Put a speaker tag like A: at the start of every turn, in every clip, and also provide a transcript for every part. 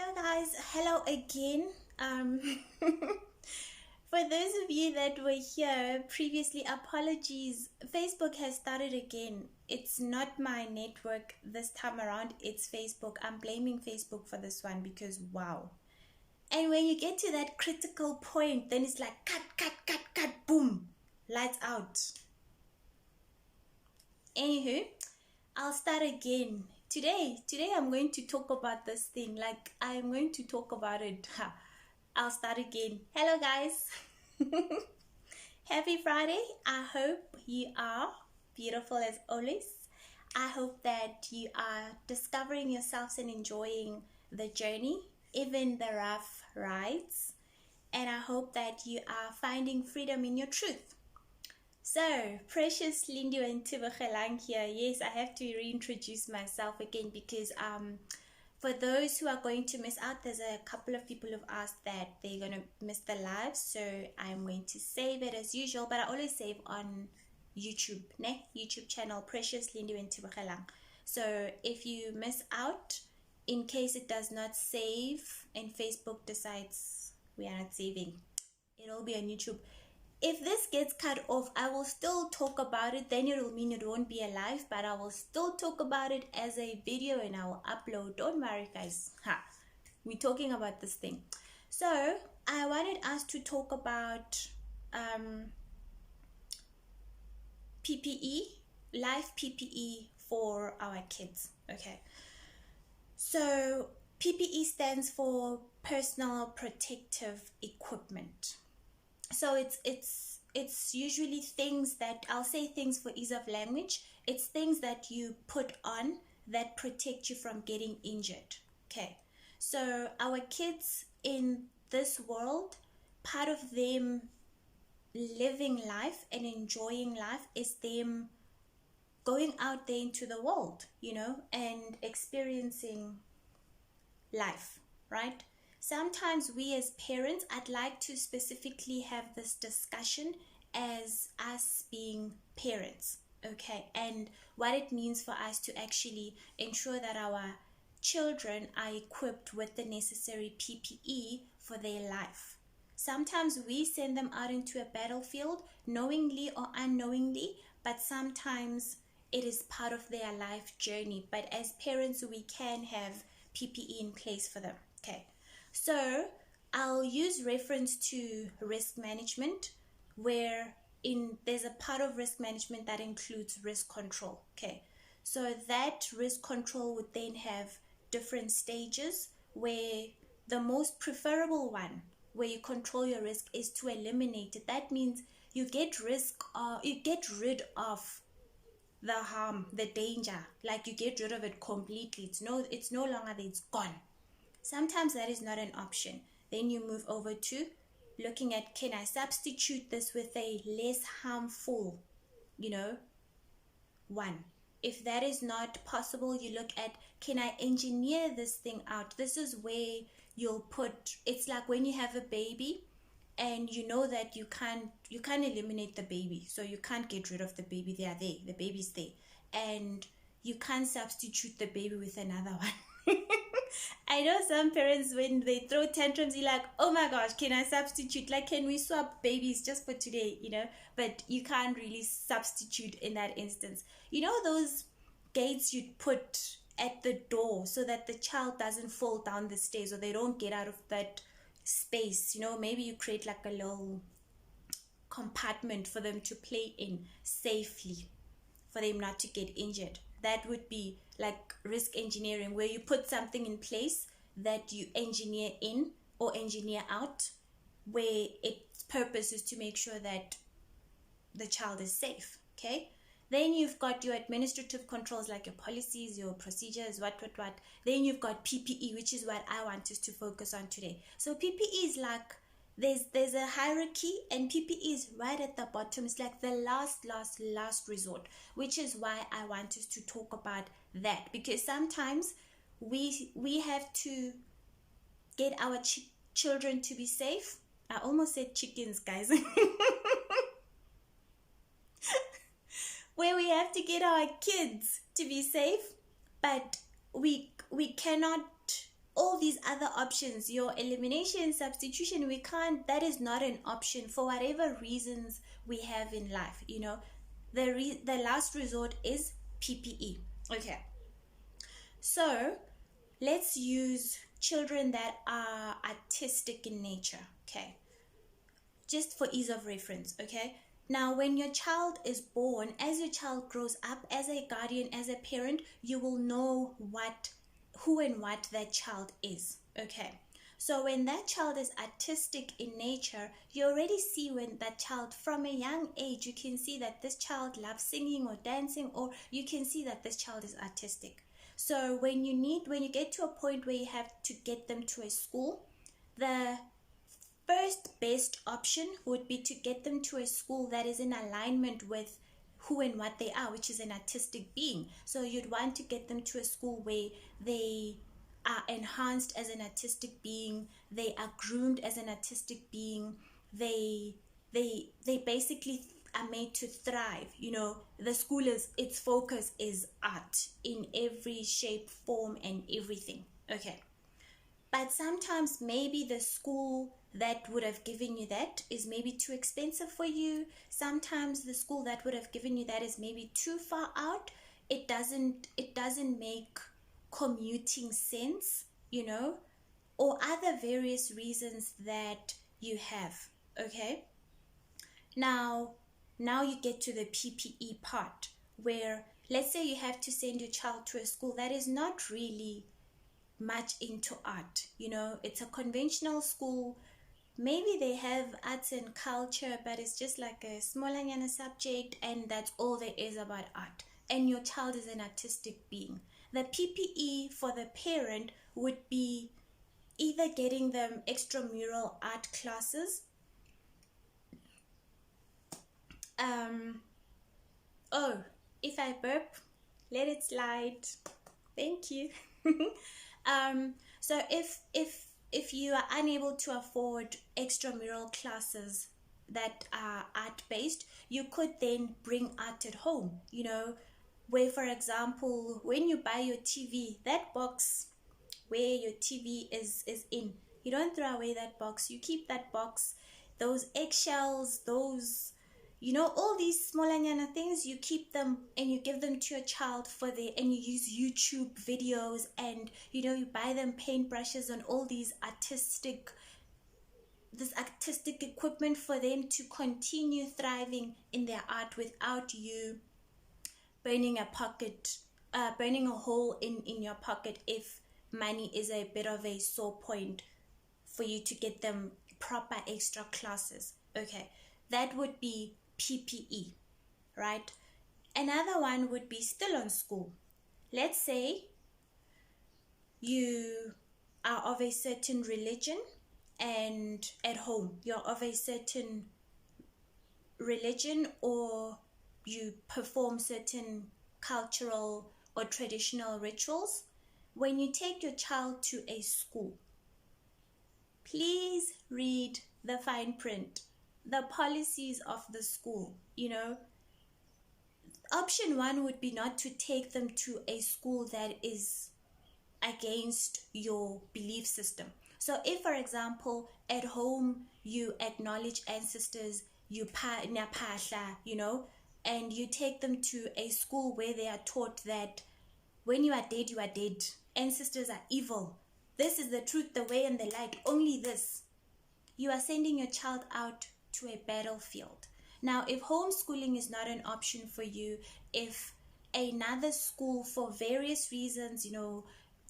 A: Hello guys, hello again. For those of you that were here previously, apologies. Facebook has started again. It's not my network this time around, it's Facebook. I'm blaming Facebook for this one because wow. And when you get to that critical point, then it's like cut, boom, lights out. Anywho, I'll start again. Today I'm going to talk about this thing. Like, I'm going to talk about it. I'll start again. Hello guys. Happy Friday. I hope you are beautiful as always. I hope that you are discovering yourselves and enjoying the journey, even the rough rides. And I hope that you are finding freedom in your truth. So, precious Lindy and Tibachelang here. Yes, I have to reintroduce myself again because for those who are going to miss out, there's a couple of people who've asked that they're going to miss the live. So, I'm going to save it as usual, but I always save on YouTube, ne? YouTube channel, Precious Lindy and Tibachelang. So, if you miss out, in case it does not save and Facebook decides we are not saving, it'll be on YouTube. If this gets cut off, I will still talk about it. Then it will mean it won't be a live, but I will still talk about it as a video and I will upload. Don't worry, guys. We're talking about this thing. So I wanted us to talk about PPE, live PPE for our kids. Okay. So PPE stands for personal protective equipment. So it's usually things that, I'll say things for ease of language, it's things that you put on that protect you from getting injured. Okay, so our kids in this world, part of them living life and enjoying life is them going out there into the world, you know, and experiencing life, right? Sometimes we as parents, I'd like to specifically have this discussion as us being parents, okay, and what it means for us to actually ensure that our children are equipped with the necessary PPE for their life. Sometimes we send them out into a battlefield, knowingly or unknowingly, but sometimes it is part of their life journey. But as parents, we can have PPE in place for them, okay. So I'll use reference to risk management, where there's a part of risk management that includes risk control. Okay, so that risk control would then have different stages, where the most preferable one, where you control your risk, is to eliminate it. That means you get rid of the harm, the danger, like you get rid of it completely. It's no longer there, it's gone. Sometimes that is not an option. Then you move over to looking at, can I substitute this with a less harmful, one? If that is not possible, you look at, can I engineer this thing out? This is where you'll put, it's like when you have a baby and you know that you can't eliminate the baby. So you can't get rid of the baby. They are there. The baby's there. And you can't substitute the baby with another one. I know some parents, when they throw tantrums, you're like, oh my gosh, can I substitute? Like, can we swap babies just for today, But you can't really substitute in that instance. You know those gates you'd put at the door so that the child doesn't fall down the stairs or they don't get out of that space, Maybe you create like a little compartment for them to play in safely, for them not to get injured. That would be like risk engineering, where you put something in place that you engineer in or engineer out, where its purpose is to make sure that the child is safe, okay? Then you've got your administrative controls, like your policies, your procedures, what. Then you've got PPE, which is what I want us to focus on today. So PPE is like, there's a hierarchy, and PPE is right at the bottom. It's like the last resort, which is why I want us to talk about that, because sometimes we have to get our children to be safe. I almost said chickens, guys. Where we have to get our kids to be safe, but we cannot all these other options, your elimination, substitution, we can't, that is not an option for whatever reasons we have in life, you know. The last resort is PPE. Okay, so let's use children that are artistic in nature. Okay, just for ease of reference. Okay, now when your child is born, as your child grows up, as a guardian, as a parent, you will know who and what that child is. Okay, so when that child is artistic in nature, you already see when that child, from a young age, you can see that this child loves singing or dancing, or you can see that this child is artistic. So when you get to a point where you have to get them to a school, the first best option would be to get them to a school that is in alignment with who and what they are, which is an artistic being. So you'd want to get them to a school where they are enhanced as an artistic being, they are groomed as an artistic being, they basically are made to thrive. You know, the school is, its focus is art in every shape, form, and everything. Okay, but sometimes maybe the school that would have given you that is maybe too expensive for you. Sometimes the school that would have given you that is maybe too far out. It doesn't make commuting sense, you know, or other various reasons that you have. Okay, now you get to the PPE part, where let's say you have to send your child to a school that is not really much into art. You know, it's a conventional school. Maybe they have arts and culture, but it's just like a smaller subject, and that's all there is about art. And your child is an artistic being. The PPE for the parent would be either getting them extramural art classes. Oh, if I burp, let it slide. Thank you. So if you are unable to afford extramural classes that are art based, you could then bring art at home, you know, where, for example, when you buy your TV, that box where your TV is in, you don't throw away that box, you keep that box, those eggshells, those, you know, all these small things, you keep them and you give them to your child and you use YouTube videos, and you know, you buy them paintbrushes and all these artistic equipment for them to continue thriving in their art without you burning a hole in your pocket if money is a bit of a sore point for you to get them proper extra classes. Okay, that would be PPE, right? Another one would be still on school. Let's say you are of a certain religion, and at home you're of a certain religion, or you perform certain cultural or traditional rituals. When you take your child to a school, please read the fine print, the policies of the school. You know, option one would be not to take them to a school that is against your belief system. So if, for example, at home you acknowledge ancestors, you you know, and you take them to a school where they are taught that when you are dead, you are dead, ancestors are evil, this is the truth, the way, and the light, only this, you are sending your child out to a battlefield. Now, if homeschooling is not an option for you, if another school, for various reasons, you know,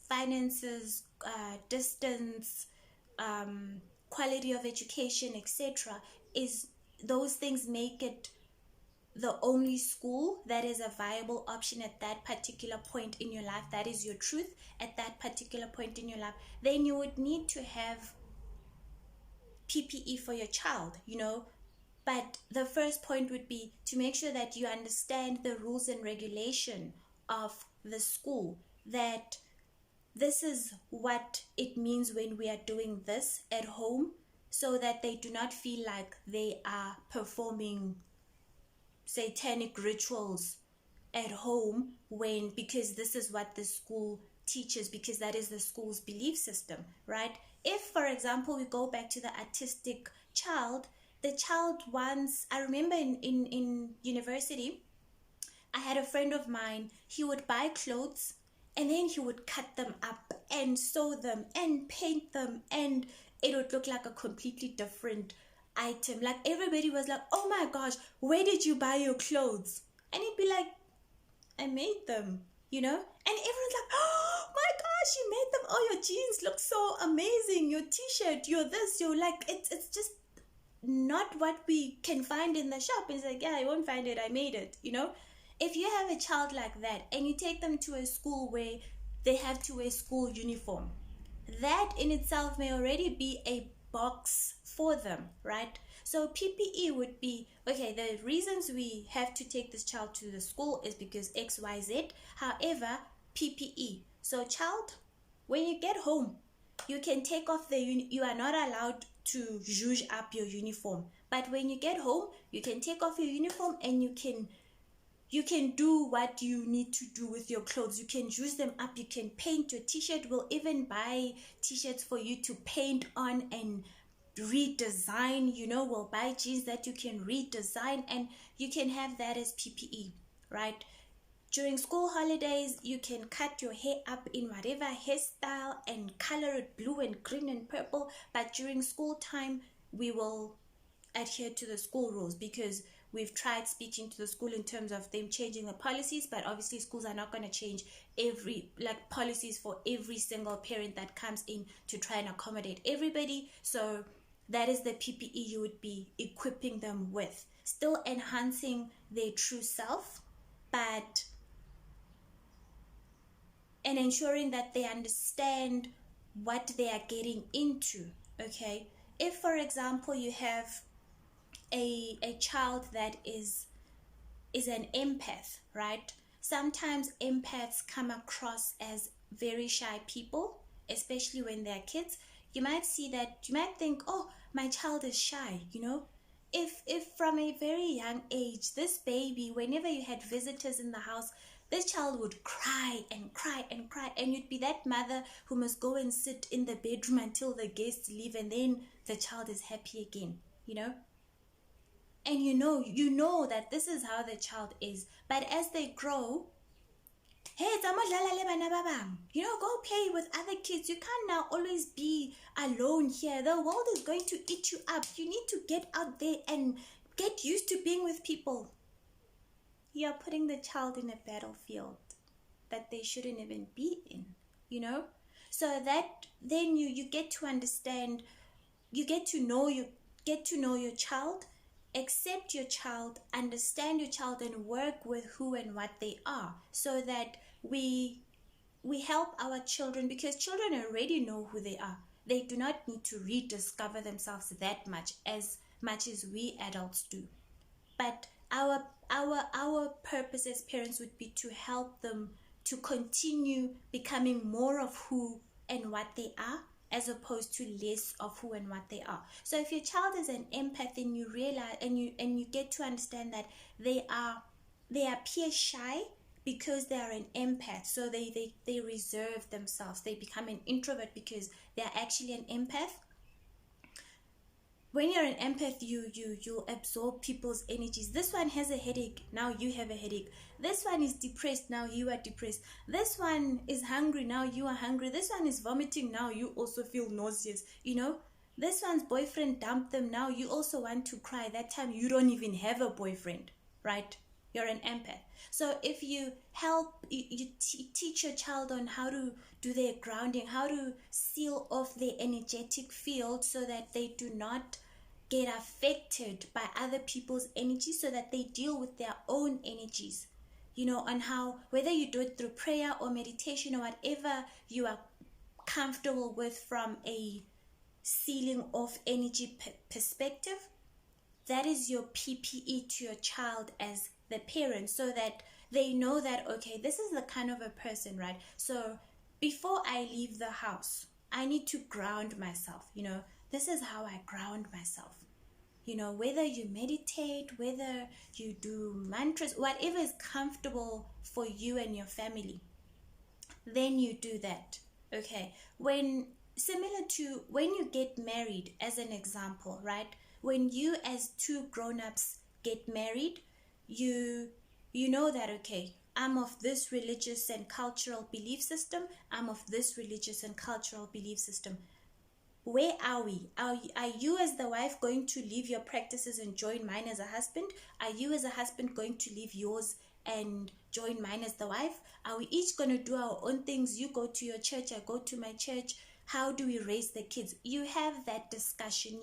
A: finances, distance, quality of education, etc., is those things make it the only school that is a viable option at that particular point in your life, that is your truth at that particular point in your life, then you would need to have PPE for your child, you know. But the first point would be to make sure that you understand the rules and regulation of the school, that this is what it means when we are doing this at home, so that they do not feel like they are performing satanic rituals at home, because this is what the school teachers because that is the school's belief system, right? If, for example, we go back to the artistic child, the child wants, I remember in university, I had a friend of mine, he would buy clothes and then he would cut them up and sew them and paint them, and it would look like a completely different item. Like everybody was like, oh my gosh, where did you buy your clothes? And he'd be like, I made them, you know? And everyone's like, oh my gosh, you made them. Oh, your jeans look so amazing. Your t-shirt, your this, you're like, it's just not what we can find in the shop. It's like, yeah, I won't find it. I made it, you know? If you have a child like that and you take them to a school where they have to wear school uniform, that in itself may already be a box for them, right? So PPE would be, okay, the reasons we have to take this child to the school is because XYZ. However, PPE. So child, when you get home, you can take off you are not allowed to zhuzh up your uniform. But when you get home, you can take off your uniform and you can do what you need to do with your clothes. You can use them up. You can paint your t-shirt. We'll even buy t-shirts for you to paint on and redesign. You know, we'll buy jeans that you can redesign, and you can have that as PPE, right? During school holidays, you can cut your hair up in whatever hairstyle and color it blue and green and purple. But during school time, we will adhere to the school rules, because we've tried speaking to the school in terms of them changing the policies, but obviously schools are not going to change policies for every single parent that comes in to try and accommodate everybody. So that is the PPE you would be equipping them with, still enhancing their true self, but and ensuring that they understand what they are getting into. Okay, if for example you have a child that is an empath, right? Sometimes empaths come across as very shy people, especially when they're kids. You might think, oh, my child is shy, you know? If from a very young age, this baby, whenever you had visitors in the house, this child would cry and cry and cry, and you'd be that mother who must go and sit in the bedroom until the guests leave, and then the child is happy again, you know? And you know that this is how the child is. But as they grow, hey, you know, go play with other kids. You can't now always be alone here. The world is going to eat you up. You need to get out there and get used to being with people. You're putting the child in a battlefield that they shouldn't even be in, you know? So that then you get to understand, you get to know your child, accept your child, understand your child, and work with who and what they are, so that we help our children, because children already know who they are. They do not need to rediscover themselves that much as we adults do. But our purpose as parents would be to help them to continue becoming more of who and what they are, as opposed to less of who and what they are. So if your child is an empath, and you realize and you get to understand that they appear shy because they are an empath, so they reserve themselves, they become an introvert because they are actually an empath. When you're an empath, you'll absorb people's energies. This one has a headache, now you have a headache. This one is depressed, now you are depressed. This one is hungry, now you are hungry. This one is vomiting, now you also feel nauseous, you know. This one's boyfriend dumped them, now you also want to cry. That time you don't even have a boyfriend, right? You're an empath. So if you help, you teach your child on how to do their grounding, how to seal off their energetic field so that they do not get affected by other people's energy, so that they deal with their own energies, you know, on how, whether you do it through prayer or meditation or whatever you are comfortable with from a sealing off energy perspective, that is your PPE to your child as the parent, so that they know that, okay, this is the kind of a person, right? So before I leave the house, I need to ground myself, you know. This is how I ground myself. You know, whether you meditate, whether you do mantras, whatever is comfortable for you and your family. then you do that. Okay, when similar to when you get married, as an example, right? When you as two grown-ups get married, you know that, okay, I'm of this religious and cultural belief system, I'm of this religious and cultural belief system. Where are we? Are you as the wife going to leave your practices and join mine as a husband? Are you as a husband going to leave yours and join mine as the wife? Are we each going to do our own things? You go to your church, I go to my church. How do we raise the kids? You have that discussion.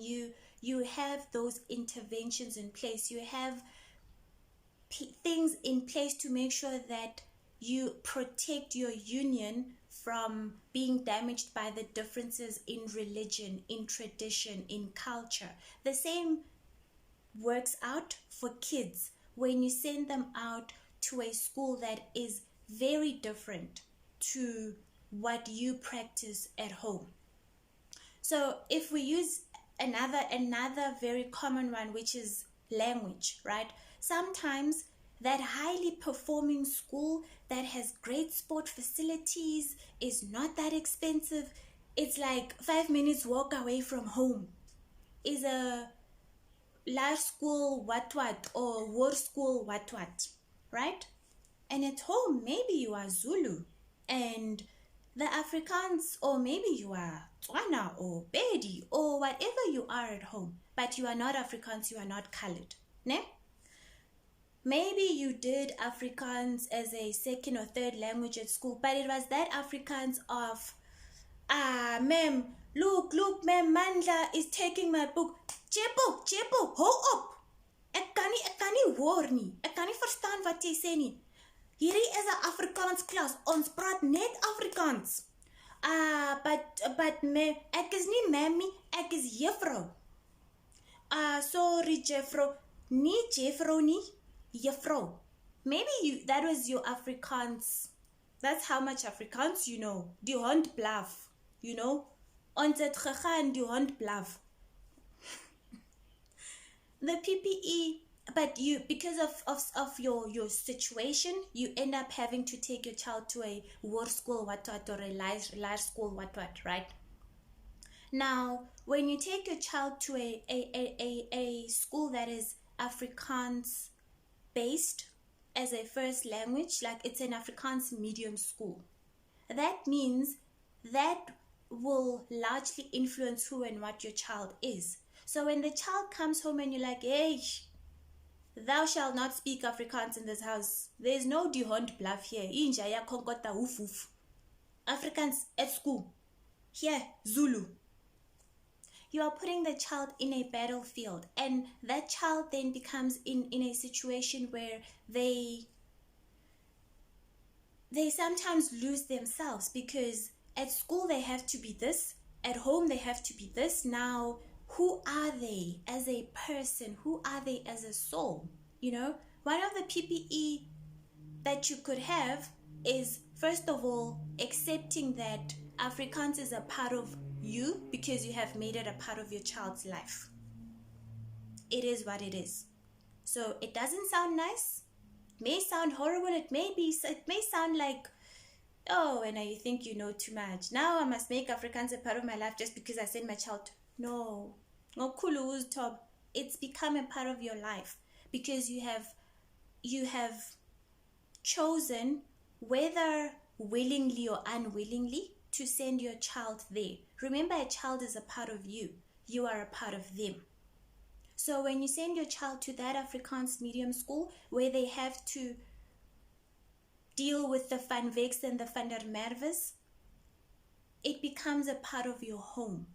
A: You have those interventions in place. You have things in place to make sure that you protect your union from being damaged by the differences in religion, in tradition, in culture. The same works out for kids when you send them out to a school that is very different to what you practice at home. So if we use another very common one, which is language, right? Sometimes that highly performing school that has great sport facilities is not that expensive. It's like 5 minutes walk away from home. Is a large school what or war school what, right? And at home, maybe you are Zulu and the Afrikaans, or maybe you are Tswana or Pedi or whatever you are at home, but you are not Afrikaans, you are not colored. Ne? Maybe you did Afrikaans as a second or third language at school, but it was that Afrikaans of, ma'am, look, ma'am, Mandla is taking my book. Chepo, hou op. Ek kan nie hoor nie. Ek kan nie verstaan wat jy sê nie. Hierdie is 'n Afrikaans klas. Ons praat net Afrikaans. But ek is nie mammy, ek is juffrou. Sorry juffrou. Nie juffrou nie, juffrou. Maybe that was your Afrikaans. That's how much Afrikaans you know. Die hond blaf, you know. Ons het gegaan, die hond blaf. The PPE, but you, because of your situation, you end up having to take your child to a war school what or a large school what, right? Now, when you take your child to a school that is Afrikaans based as a first language, like it's an Afrikaans medium school, that means that will largely influence who and what your child is. So when the child comes home and you're like, hey, thou shalt not speak Afrikaans in this house. There's no die hond bluff here. Inja ya konkota woof. Afrikaans at school. Here, Zulu. You are putting the child in a battlefield, and that child then becomes in a situation where they sometimes lose themselves, because at school they have to be this, at home they have to be this. Now, who are they as a person? Who are they as a soul? You know, one of the PPE that you could have is, first of all, accepting that Afrikaans is a part of you because you have made it a part of your child's life. It is what it is. So it doesn't sound nice. It may sound horrible. It may sound like, oh, and you think you know too much. Now I must make Afrikaans a part of my life just because I send my child. No, it's become a part of your life because you have chosen, whether willingly or unwillingly, to send your child there. Remember, a child is a part of you. You are a part of them. So when you send your child to that Afrikaans medium school where they have to deal with the Van Veeks and the Van der Merwes, it becomes a part of your home.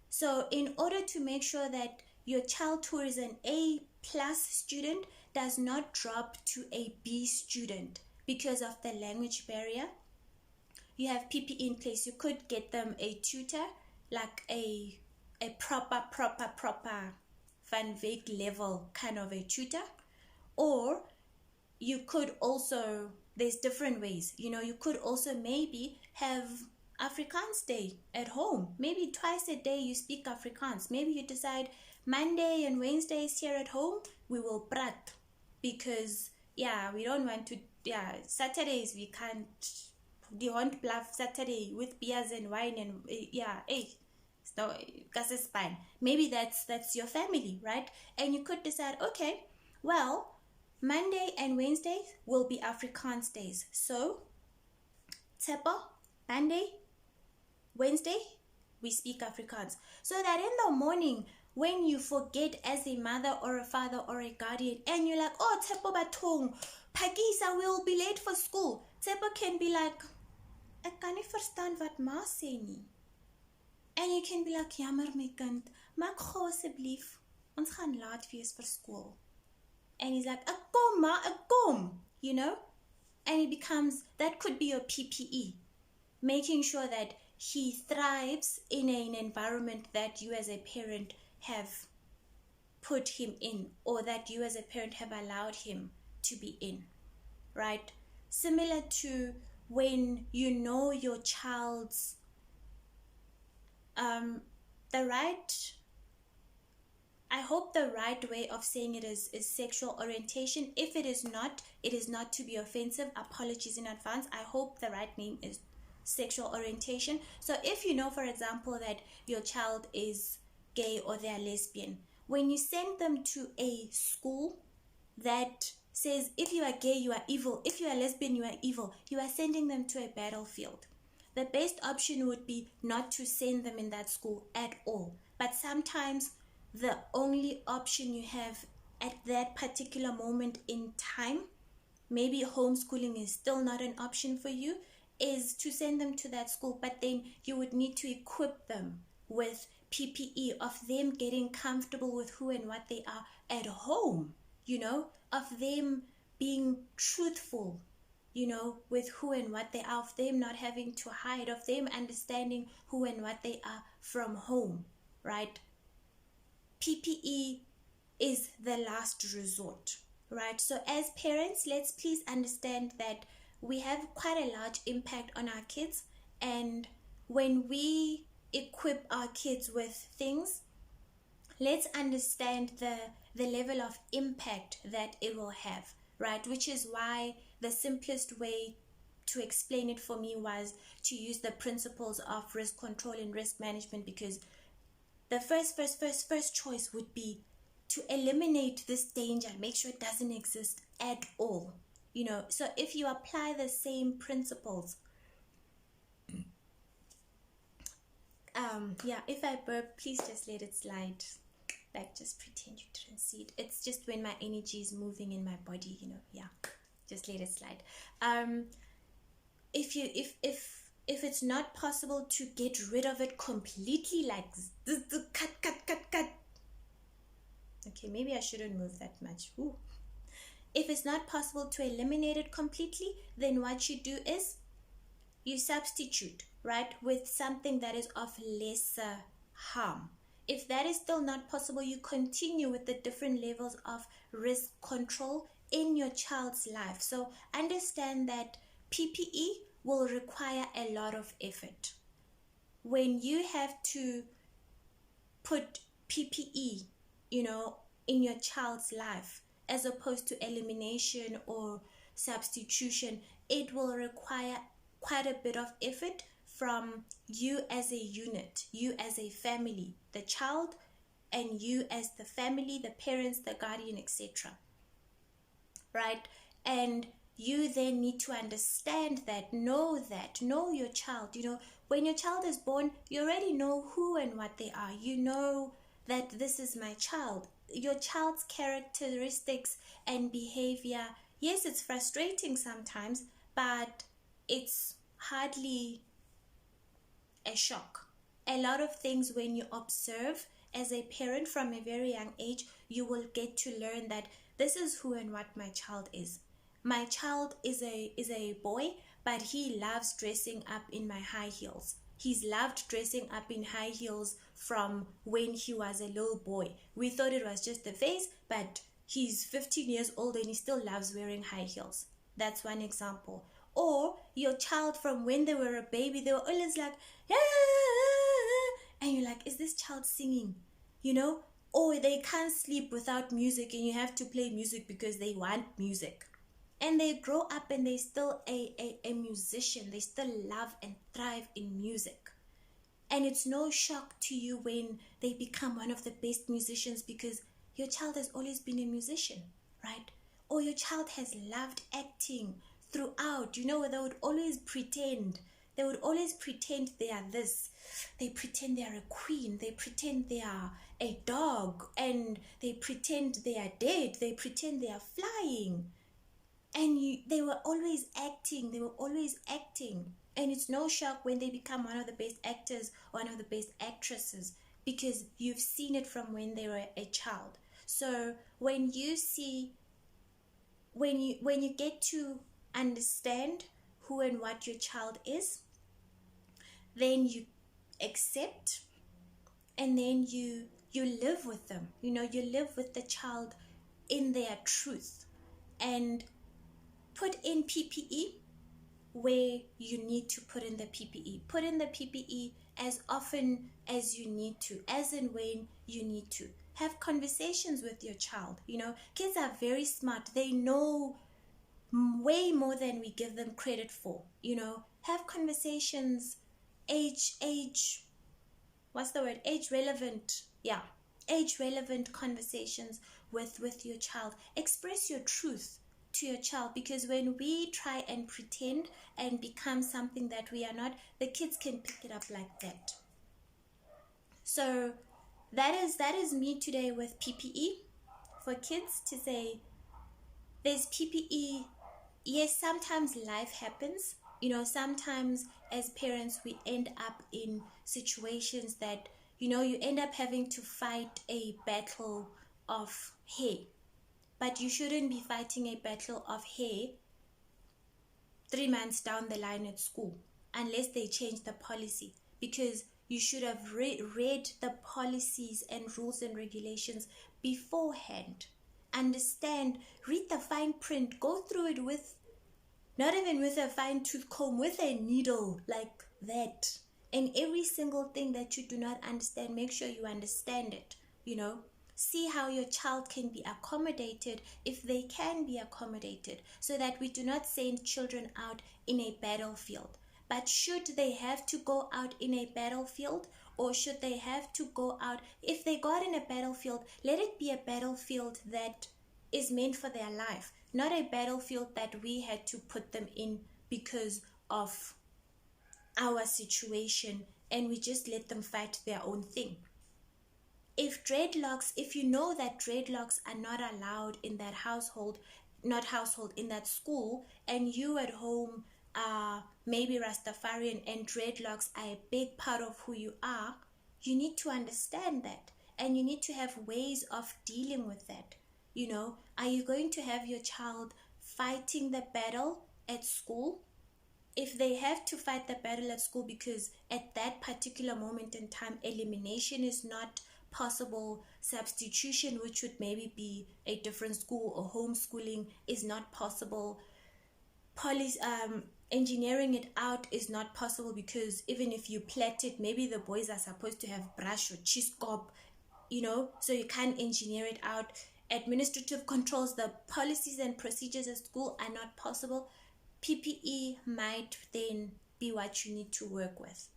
A: So in order to make sure that your child who is an A+ student does not drop to a B student because of the language barrier, you have PPE in place. You could get them a tutor, like a proper Van Veek level kind of a tutor. Or you could also, there's different ways, you know, you could also maybe have Afrikaans day at home. Maybe twice a day you speak Afrikaans. Maybe you decide Monday and Wednesdays here at home we will praat, because we don't want to, Saturdays we can't the Hunt Bluff Saturday with beers and wine and yeah, hey, so because it's fine. Maybe that's your family, right? And you could decide, okay, well, Monday and Wednesday will be Afrikaans days. So, Tsepo, Monday, Wednesday, we speak Afrikaans. So that in the morning, when you forget as a mother or a father or a guardian, and you're like, oh, Tsepo Batong, Pagisa will be late for school. Tsepo can be like, ek kan nie verstaan wat ma sê nie. En you can be like, jammer my kind, maak gou asseblief, ons gaan laat wees vir school. And he's like, ek kom ma, ek kom, you know? And it becomes, that could be your PPE, making sure that he thrives in an environment that you as a parent have put him in, or that you as a parent have allowed him to be in, right? Similar to when you know your child's the right, I hope the right way of saying it is sexual orientation. If it is not to be offensive. Apologies in advance. I hope the right name is sexual orientation. So if you know, for example, that your child is gay or they are lesbian, when you send them to a school that says if you are gay you are evil, if you are lesbian you are evil, you are sending them to a battlefield. The best option would be not to send them in that school at all. But sometimes the only option you have at that particular moment in time, maybe homeschooling is still not an option for you, is to send them to that school. But then you would need to equip them with PPE, of them getting comfortable with who and what they are at home, you know, of them being truthful, you know, with who and what they are, of them not having to hide, of them understanding who and what they are from home, right? PPE is the last resort, right? So as parents, let's please understand that we have quite a large impact on our kids, and when we equip our kids with things, let's understand the level of impact that it will have, right? Which is why the simplest way to explain it for me was to use the principles of risk control and risk management, because the first choice would be to eliminate this danger, make sure it doesn't exist at all, you know. So if you apply the same principles, yeah, if I burp, please just let it slide. Like, just pretend you didn't see it. It's just when my energy is moving in my body, you know. Yeah, just let it slide. If it's not possible to get rid of it completely, like cut. Okay, maybe I shouldn't move that much. Ooh. If it's not possible to eliminate it completely, then what you do is you substitute, right, with something that is of lesser harm. If that is still not possible, you continue with the different levels of risk control in your child's life. So understand that PPE will require a lot of effort. When you have to put PPE, you know, in your child's life, as opposed to elimination or substitution, it will require quite a bit of effort from you as a unit, you as a family, the child and you as the family, the parents, the guardian, etc. Right? And you then need to understand that, know your child. You know, when your child is born, you already know who and what they are. You know that this is my child. Your child's characteristics and behavior, yes, it's frustrating sometimes, but it's hardly a shock. A lot of things, when you observe as a parent from a very young age, you will get to learn that this is who and what my child is. My child is a boy, but he loves dressing up in my high heels. He's loved dressing up in high heels from when he was a little boy. We thought it was just a phase, but he's 15 years old and he still loves wearing high heels. That's one example. Or your child, from when they were a baby, they were always like, yeah, and you're like, is this child singing? You know? Or they can't sleep without music and you have to play music because they want music. and they grow up and they're still a musician. They still love and thrive in music. And it's no shock to you when they become one of the best musicians, because your child has always been a musician, right? Or your child has loved acting throughout, where they would always pretend. They would always pretend they are this. They pretend they are a queen. They pretend they are a dog. And they pretend they are dead. They pretend they are flying. And they were always acting. They were always acting. And it's no shock when they become one of the best actors, one of the best actresses, because you've seen it from when they were a child. So when you get to understand who and what your child is, then you accept, and then you live with them. You live with the child in their truth, and put in PPE where you need to put in the PPE. Put in the PPE as often as you need to, as and when you need to. Have conversations with your child. Kids are very smart. They know way more than we give them credit for. Have conversations, what's the word? Age relevant. Yeah. Age relevant conversations with your child. Express your truth to your child, because when we try and pretend and become something that we are not, the kids can pick it up like that. So that is me today with PPE for kids, to say there's PPE. Yes, sometimes life happens. Sometimes as parents we end up in situations that you end up having to fight a battle of hair. But you shouldn't be fighting a battle of hair 3 months down the line at school, unless they change the policy, because you should have read the policies and rules and regulations beforehand. Understand, read the fine print, go through it with, not even with a fine tooth comb, with a needle like that. And every single thing that you do not understand, make sure you understand it. See how your child can be accommodated, if they can be accommodated, so that we do not send children out in a battlefield. But should they have to go out in a battlefield, or should they have to go out, if they got in a battlefield, let it be a battlefield that is meant for their life, not a battlefield that we had to put them in because of our situation, and we just let them fight their own thing. If you know that dreadlocks are not allowed in that in that school, and you at home are maybe Rastafarian and dreadlocks are a big part of who you are, you need to understand that, and you need to have ways of dealing with that. Are you going to have your child fighting the battle at school? If they have to fight the battle at school because at that particular moment in time elimination is not possible, substitution, which would maybe be a different school, or homeschooling, is not possible, engineering it out is not possible, because even if you plait it, maybe the boys are supposed to have brush or cheese cob, so you can't engineer it out. Administrative controls, the policies and procedures at school are not possible. PPE might then be what you need to work with.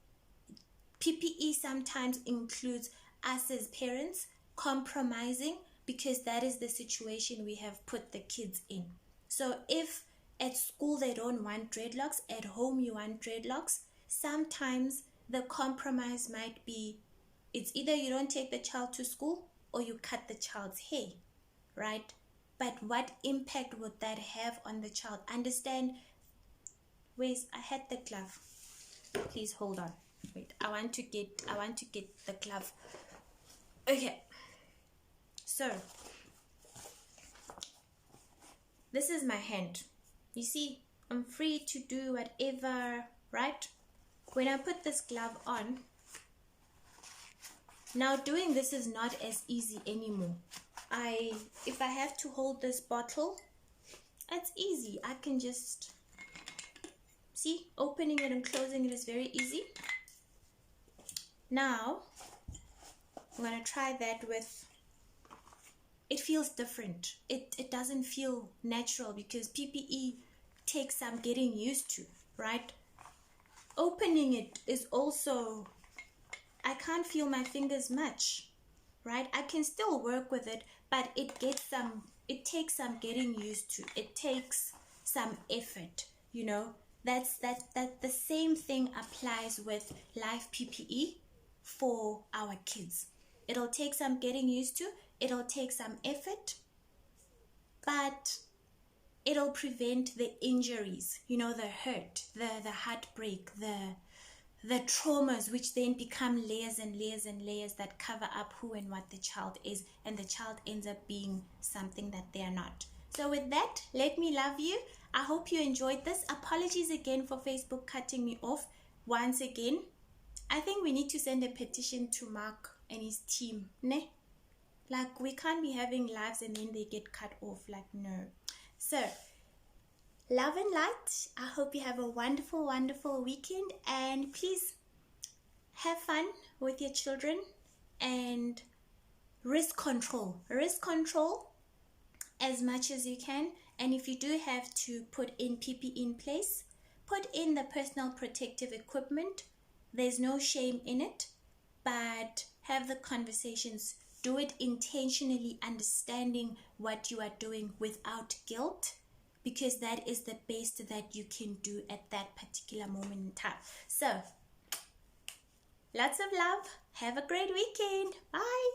A: PPE sometimes includes us as parents compromising, because that is the situation we have put the kids in. So if at school they don't want dreadlocks, at home you want dreadlocks, sometimes the compromise might be, it's either you don't take the child to school or you cut the child's hair, right? But what impact would that have on the child? Understand. I had the glove. Please hold on. Wait, I want to get the glove. Okay. So this is my hand. You see, I'm free to do whatever, right? When I put this glove on, now doing this is not as easy anymore. If I have to hold this bottle, it's easy. I can just see, opening it and closing it is very easy. Now I'm going to try that with it feels different. It doesn't feel natural because PPE takes some getting used to, right? Opening it is also, I can't feel my fingers much, right? I can still work with it, but it takes some getting used to. It takes some effort, you know. That the same thing applies with live PPE for our kids. It'll take some getting used to, it'll take some effort, but it'll prevent the injuries, you know, the hurt, the heartbreak, the traumas, which then become layers and layers and layers that cover up who and what the child is, and the child ends up being something that they're not. So with that, let me love you. I hope you enjoyed this. Apologies again for Facebook cutting me off once again. I think we need to send a petition to Mark and his team, ne? Like, we can't be having lives and then they get cut off. Like, no. So love and light. I hope you have a wonderful, wonderful weekend, and please have fun with your children and risk control as much as you can. And if you do have to put in PPE in place, put in the personal protective equipment. There's no shame in it, but have the conversations. Do it intentionally, understanding what you are doing without guilt, because that is the best that you can do at that particular moment in time. So, lots of love. Have a great weekend. Bye.